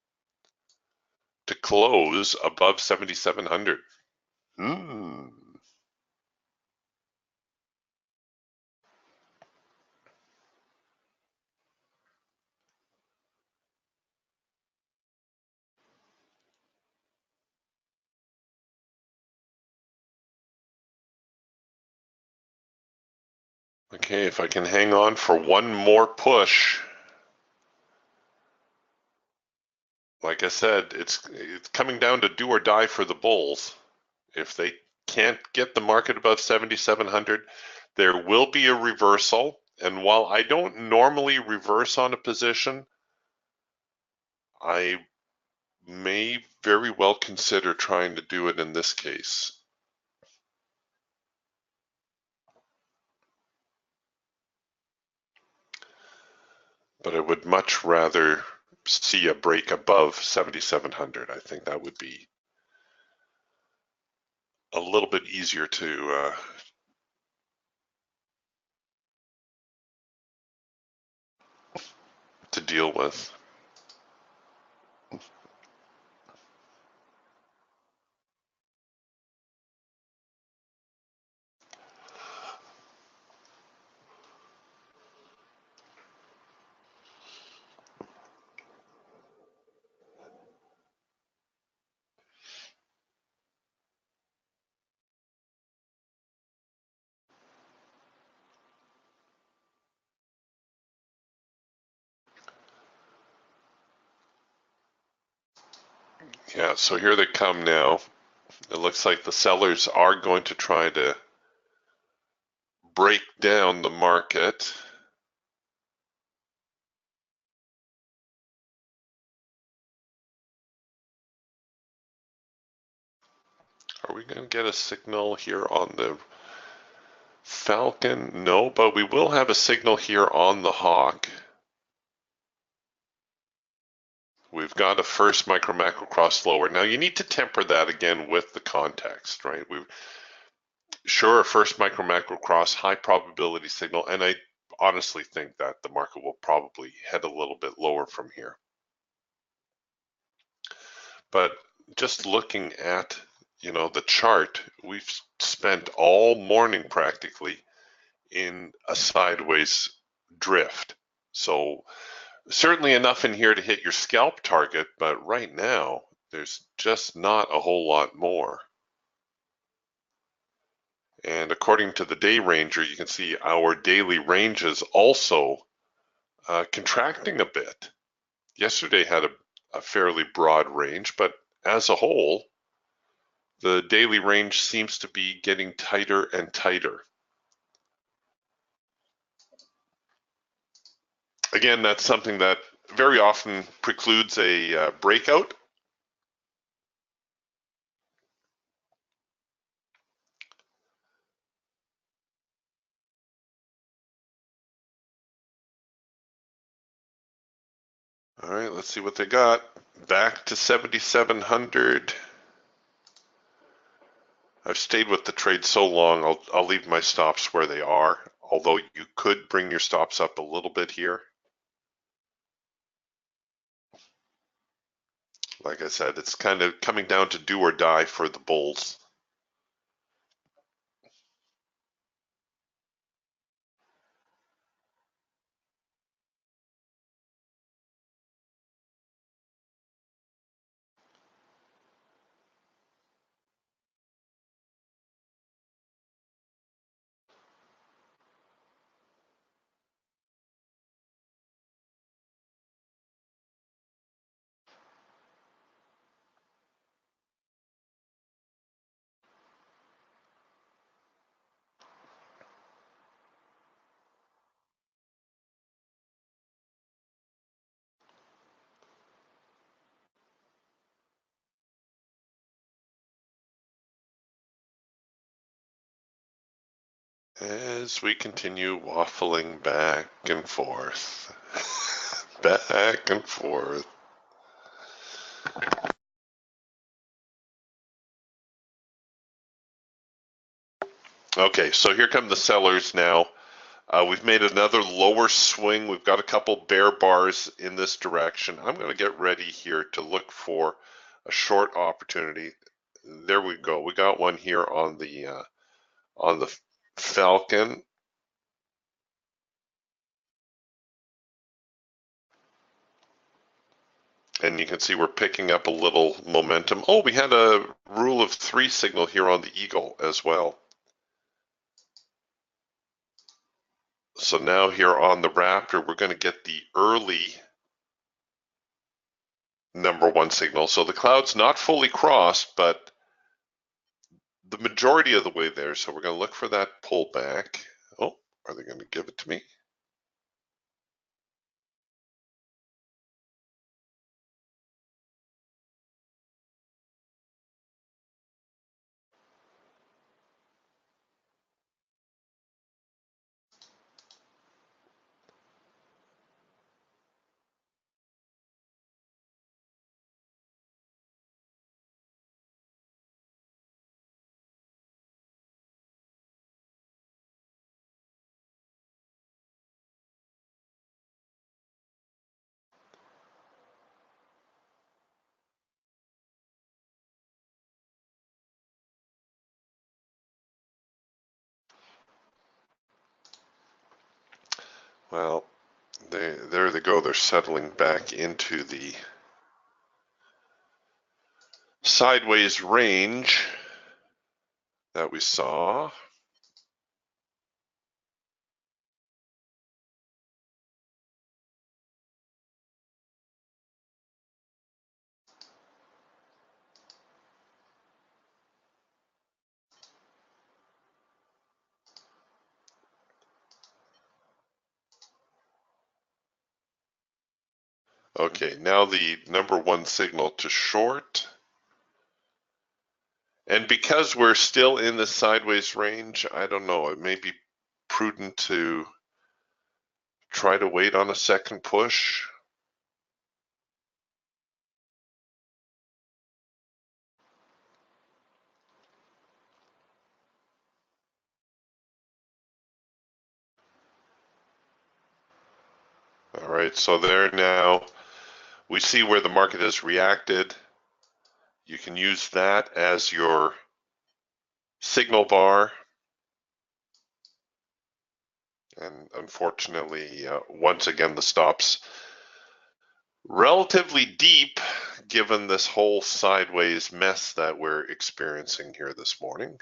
to close above 7,700. Okay, if I can hang on for one more push, like I said, it's coming down to do or die for the bulls. If they can't get the market above 7,700, there will be a reversal. And while I don't normally reverse on a position, I may very well consider trying to do it in this case. But I would much rather see a break above 7,700. I think that would be a little bit easier to deal with. Yeah, so here they come now. It looks like the sellers are going to try to break down the market. Are we going to get a signal here on the Falcon? No, but we will have a signal here on the Hawk. We've got a first micro macro cross lower. Now you need to temper that again with the context, right? Sure, a first micro macro cross, high probability signal, and I honestly think that the market will probably head a little bit lower from here. But just looking at, the chart, we've spent all morning practically in a sideways drift. So certainly enough in here to hit your scalp target, but right now there's just not a whole lot more. And according to the day ranger, you can see our daily range is also contracting a bit. Yesterday had a fairly broad range, but as a whole, the daily range seems to be getting tighter and tighter. Again, that's something that very often precludes a breakout. All right, let's see what they got. Back to 7,700. I've stayed with the trade so long, I'll leave my stops where they are, although you could bring your stops up a little bit here. Like I said, it's kind of coming down to do or die for the bulls. As we continue waffling back and forth, back and forth. Okay, so here come the sellers now. We've made another lower swing. We've got a couple bear bars in this direction. I'm going to get ready here to look for a short opportunity. There we go. We got one here on the Falcon. And you can see we're picking up a little momentum. Oh, we had a rule of 3 signal here on the Eagle as well. So now here on the Raptor, we're going to get the early #1 signal. So the cloud's not fully crossed, but the majority of the way there. So we're going to look for that pullback. Oh, are they going to give it to me? Well, there they go. They're settling back into the sideways range that we saw. Okay, now the number one signal to short. And because we're still in the sideways range, I don't know, it may be prudent to try to wait on a second push. All right, so there now we see where the market has reacted. You can use that as your signal bar. And unfortunately, once again, the stops relatively deep given this whole sideways mess that we're experiencing here this morning.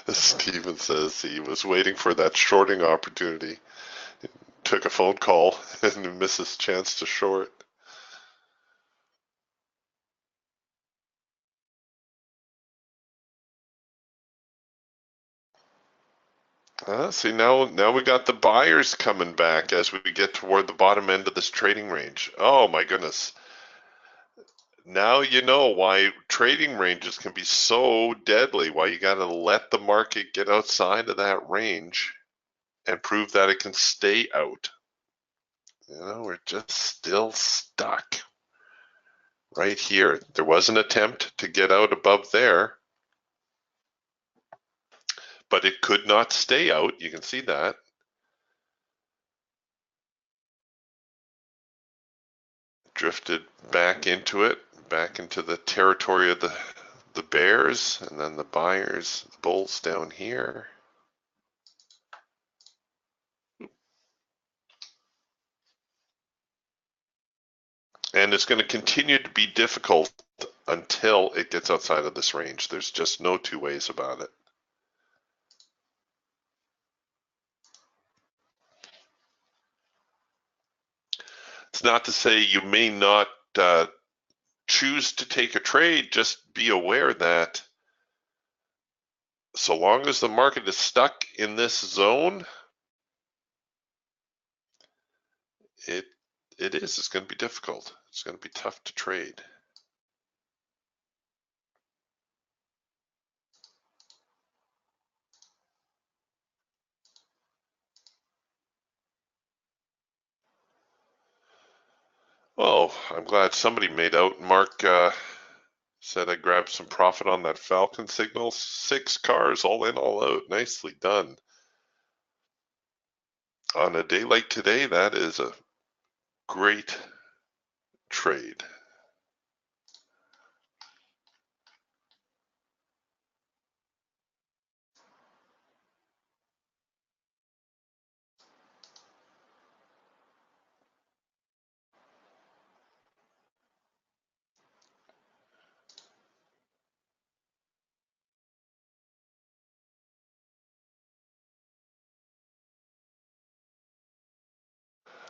Steven says he was waiting for that shorting opportunity. Took a phone call and missed his chance to short. See, now we got the buyers coming back as we get toward the bottom end of this trading range. Oh my goodness. Now you know why trading ranges can be so deadly, why you got to let the market get outside of that range and prove that it can stay out. You know, we're just still stuck right here. There was an attempt to get out above there, but it could not stay out. You can see that. Drifted back into it, back into the territory of the bears, and then the buyers, the bulls down here. And it's going to continue to be difficult until it gets outside of this range. There's just no two ways about it. It's not to say you may not choose to take a trade. Just be aware that so long as the market is stuck in this zone, it's going to be difficult. It's going to be tough to trade. Well, I'm glad somebody made out. Mark said I grabbed some profit on that Falcon signal. 6 cars, all in, all out. Nicely done. On a day like today, that is a great trade.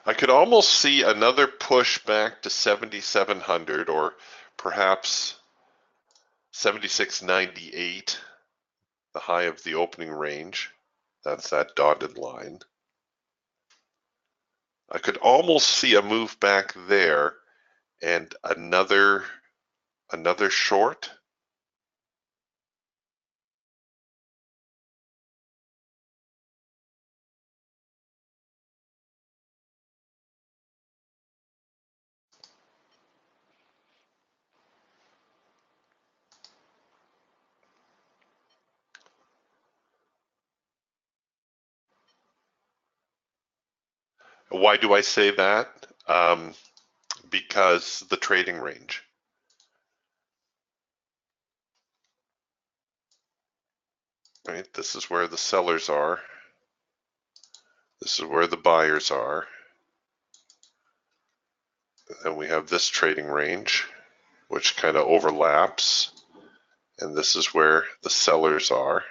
I could almost see another push back to 7,700 or perhaps 76.98, the high of the opening range. That's that dotted line. I could almost see a move back there and another short. Why do I say that? Because the trading range. Right, this is where the sellers are. This is where the buyers are. And we have this trading range, which kind of overlaps. And this is where the sellers are.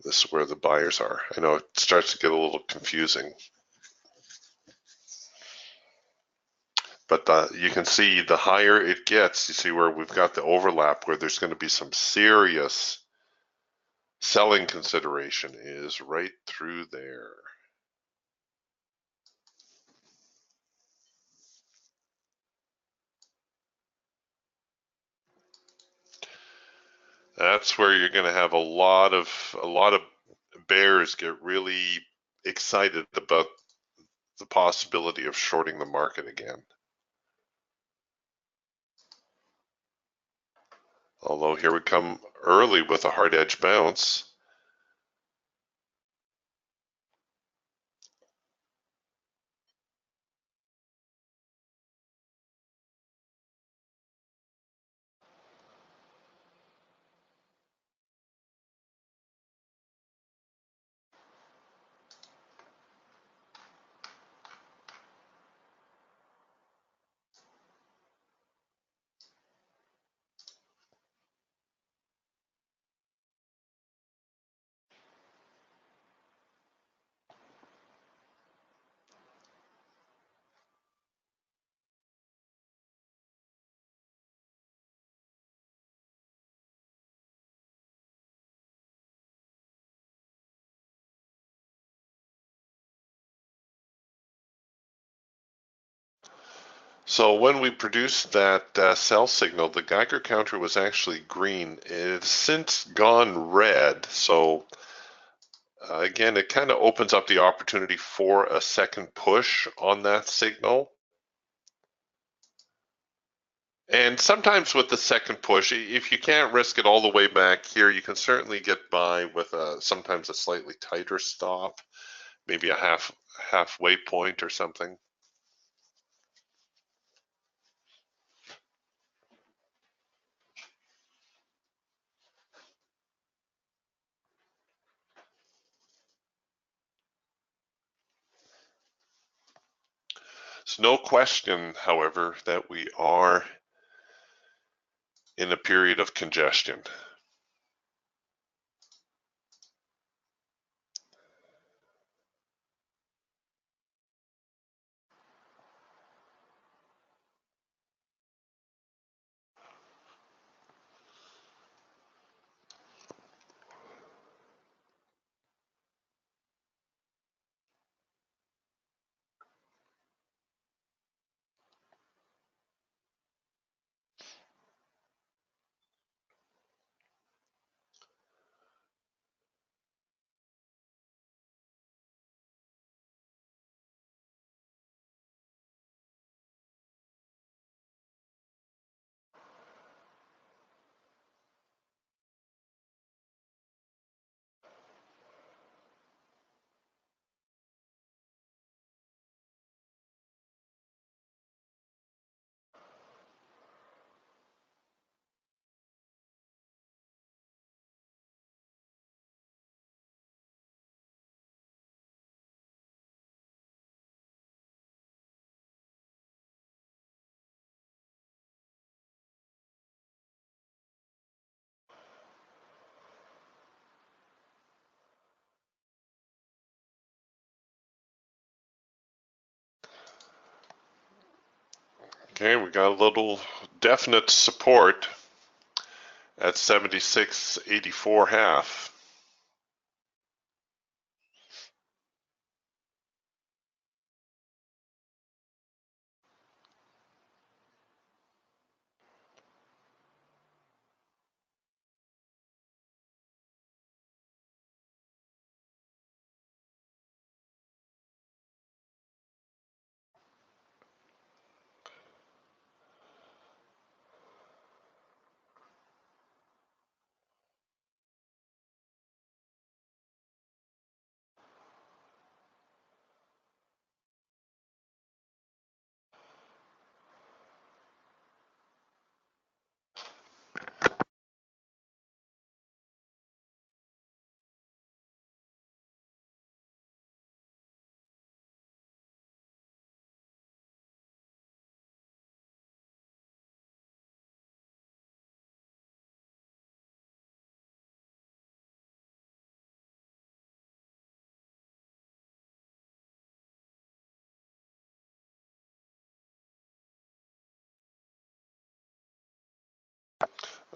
This is where the buyers are. I know it starts to get a little confusing. But you can see the higher it gets, you see where we've got the overlap where there's going to be some serious selling consideration is right through there. That's where you're going to have a lot of bears get really excited about the possibility of shorting the market again. Although here we come early with a hard edge bounce. So when we produced that sell signal, the Geiger counter was actually green. It has since gone red. So again, it kind of opens up the opportunity for a second push on that signal. And sometimes with the second push, if you can't risk it all the way back here, you can certainly get by with sometimes a slightly tighter stop, maybe a halfway point or something. It's no question, however, that we are in a period of congestion. Okay, we got a little definite support at 76.84 half.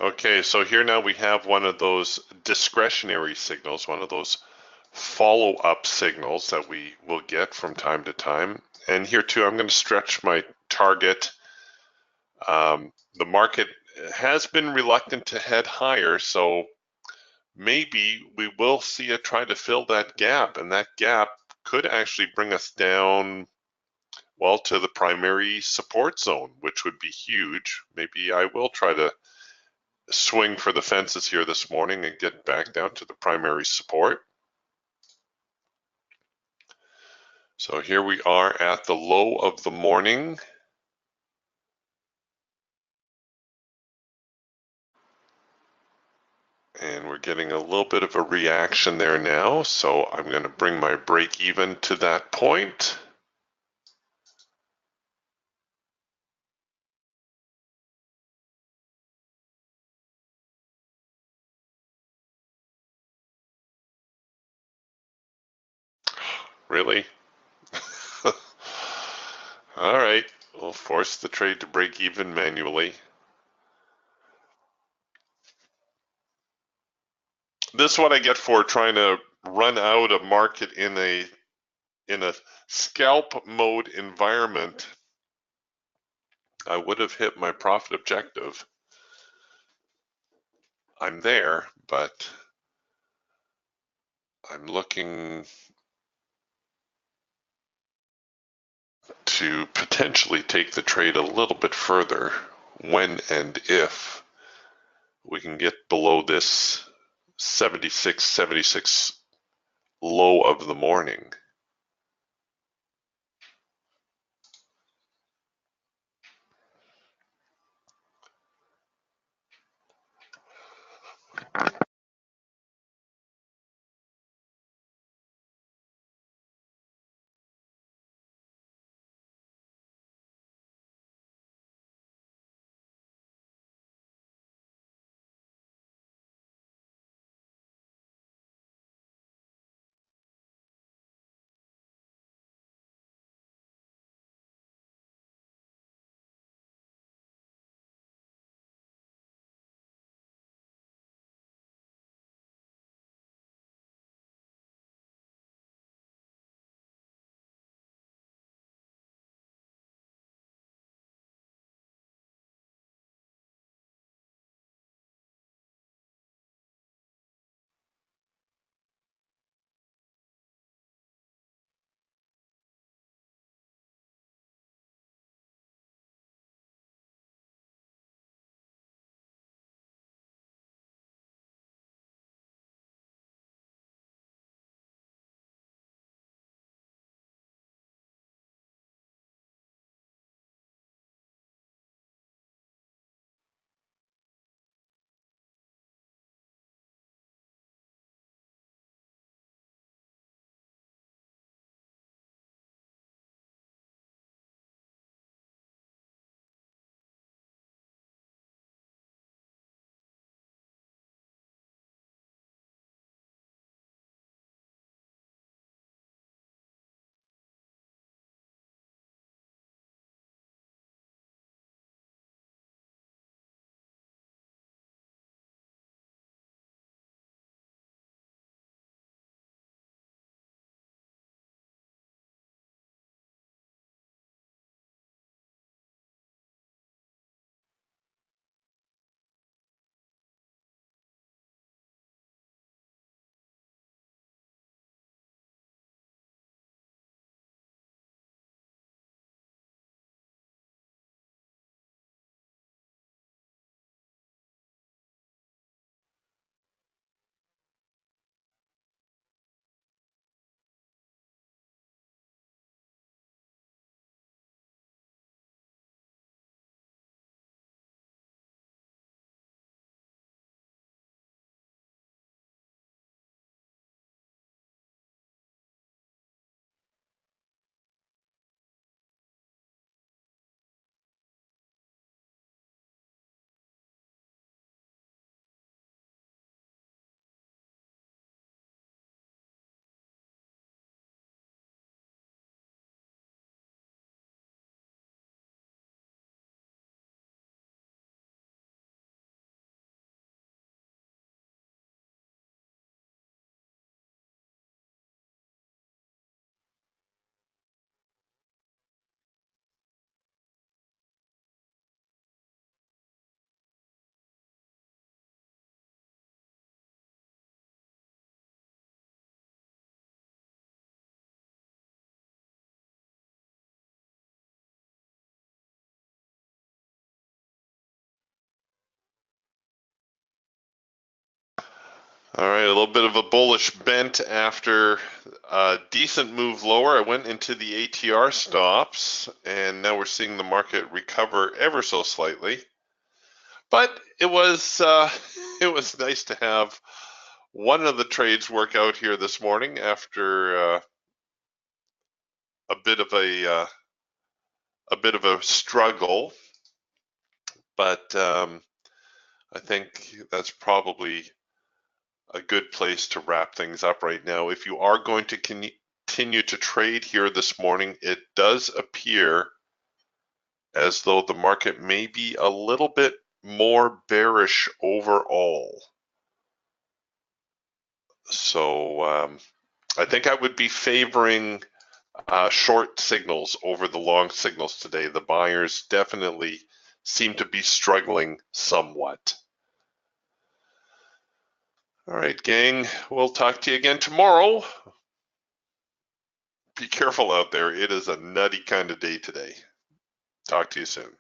Okay, so here now we have one of those discretionary signals, one of those follow-up signals that we will get from time to time. And here too, I'm going to stretch my target. The market has been reluctant to head higher, so maybe we will see it try to fill that gap, and that gap could actually bring us down, well, to the primary support zone, which would be huge. Maybe I will try to swing for the fences here this morning and get back down to the primary support. So here we are at the low of the morning. And we're getting a little bit of a reaction there now. So I'm going to bring my break even to that point. Really? All right, we'll force the trade to break even manually. This is what I get for trying to run out a market in a scalp mode environment. I would have hit my profit objective. I'm there, but I'm looking to potentially take the trade a little bit further when and if we can get below this 76 low of the morning. All right, a little bit of a bullish bent after a decent move lower. I went into the ATR stops, and now we're seeing the market recover ever so slightly. But it was it was nice to have one of the trades work out here this morning after a bit of a struggle. But I think that's probably a good place to wrap things up right now. If you are going to continue to trade here this morning, it does appear as though the market may be a little bit more bearish overall. So I think I would be favoring short signals over the long signals today. The buyers definitely seem to be struggling somewhat. All right, gang, we'll talk to you again tomorrow. Be careful out there. It is a nutty kind of day today. Talk to you soon.